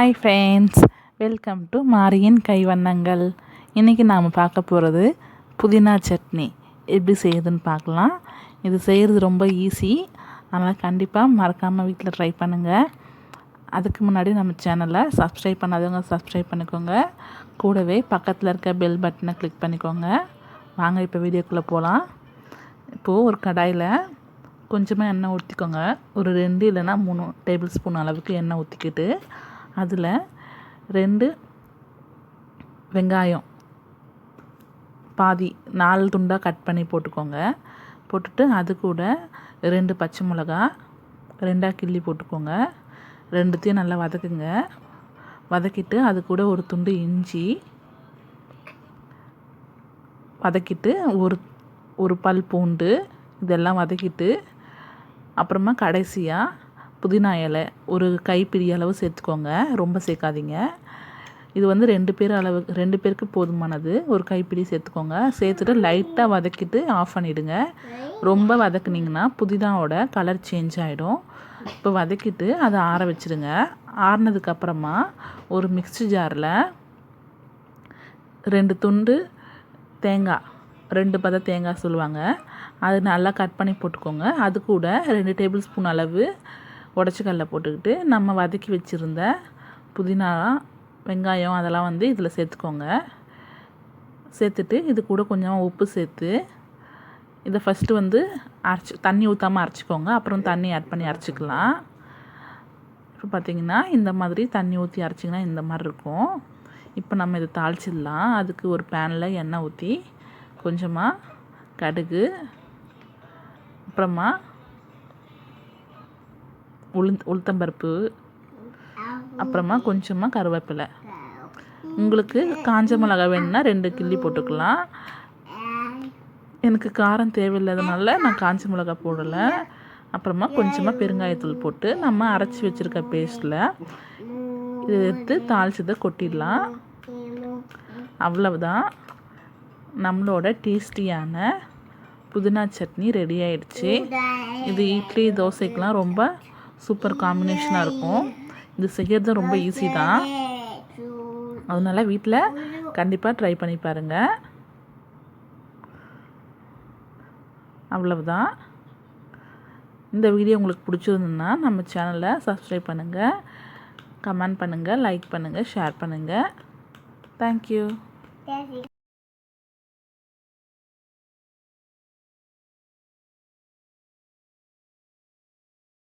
Hi friends, welcome to மாரியின் கைவண்ணங்கள். இன்றைக்கி நாம் பார்க்க போகிறது புதினா சட்னி எப்படி செய்யுதுன்னு பார்க்கலாம். இது செய்கிறது ரொம்ப ஈஸி, அதனால் கண்டிப்பாக மறக்காமல் வீட்டில் ட்ரை பண்ணுங்கள். அதுக்கு முன்னாடி நம்ம சேனலை சப்ஸ்கிரைப் பண்ணாதவங்க சப்ஸ்கிரைப் பண்ணிக்கோங்க. கூடவே பக்கத்தில் இருக்க பெல் பட்டனை கிளிக் பண்ணிக்கோங்க. வாங்க இப்போ வீடியோக்குள்ளே போகலாம். இப்போது ஒரு கடாயில் கொஞ்சமாக எண்ணெய் ஊற்றிக்கோங்க. ஒரு 2 இல்லைன்னா 3 டேபிள் ஸ்பூன் அளவுக்கு எண்ணெய் ஊற்றிக்கிட்டு அதில் 2 வெங்காயம் பாதி 4 துண்டாக கட் பண்ணி போட்டுக்கோங்க. போட்டுட்டு அது கூட 2 பச்சை மிளகா 2ஆக கிள்ளி போட்டுக்கோங்க. 2த்தையும் நல்லா வதக்குங்க. வதக்கிட்டு அது கூட ஒரு துண்டு இஞ்சி வதக்கிட்டு ஒரு பல் பூண்டு இதெல்லாம் வதக்கிட்டு அப்புறமா கடைசியாக புதினா இலை ஒரு கைப்பிடி அளவு சேர்த்துக்கோங்க. ரொம்ப சேர்க்காதீங்க. இது வந்து 2 பேருக்கு போதுமானது. ஒரு கைப்பிடி சேர்த்துக்கோங்க. சேர்த்துட்டு லைட்டாக வதக்கிட்டு ஆஃப் பண்ணிவிடுங்க. ரொம்ப வதக்குனிங்கன்னா புதினாவோட கலர் சேஞ்ச் ஆகிடும். இப்போ வதக்கிட்டு அதை ஆற வச்சுடுங்க. ஆறினதுக்கப்புறமா ஒரு மிக்ஸி ஜாரில் 2 துண்டு தேங்காய், 2 பத தேங்காய் சொல்லுவாங்க, அது நல்லா கட் பண்ணி போட்டுக்கோங்க. அது கூட 2 டேபிள் ஸ்பூன் அளவு உடச்சிக்கல்ல போட்டுக்கிட்டு நம்ம வதக்கி வச்சுருந்த புதினா வெங்காயம் அதெல்லாம் வந்து இதில் சேர்த்துக்கோங்க. சேர்த்துட்டு இது கூட கொஞ்சம் உப்பு சேர்த்து இதை ஃபஸ்ட்டு வந்து தண்ணி ஊற்றாமல் அரைச்சிக்கோங்க. அப்புறம் தண்ணி ஆட் பண்ணி அரைச்சிக்கலாம். இப்போ பார்த்திங்கன்னா இந்த மாதிரி தண்ணி ஊற்றி அரைச்சிங்கன்னா இந்த மாதிரி இருக்கும். இப்போ நம்ம இதை தாளிச்சிடலாம். அதுக்கு ஒரு பேனில் எண்ணெய் ஊற்றி கொஞ்சமாக கடுகு, அப்புறமா உளுத்தம்பருப்பு, அப்புறமா கொஞ்சமாக கருவேப்பிலை. உங்களுக்கு காஞ்ச மிளகா வேணும்னா 2 கிள்ளி போட்டுக்கலாம். எனக்கு காரம் தேவையில்லாதனால நான் காஞ்ச மிளகா போடலை. அப்புறமா கொஞ்சமாக பெருங்காயத்தூள் போட்டு நம்ம அரைச்சி வச்சுருக்க பேஸ்ட்டில் இதை எடுத்து தாளிச்சதை கொட்டிடலாம். அவ்வளவுதான், நம்மளோட டேஸ்டியான புதினா சட்னி ரெடி ஆயிடுச்சு. இது இட்லி தோசைக்கெலாம் ரொம்ப சூப்பர் காம்பினேஷனாக இருக்கும். இது செய்கிறது ரொம்ப ஈஸி தான். அதனால் வீட்டில் கண்டிப்பாக ட்ரை பண்ணி பாருங்கள். அவ்வளவுதான். இந்த வீடியோ உங்களுக்கு பிடிச்சிருந்துன்னா நம்ம சேனலை சப்ஸ்கிரைப் பண்ணுங்கள், கமெண்ட் பண்ணுங்கள், லைக் பண்ணுங்கள், ஷேர் பண்ணுங்கள். தேங்க்யூ.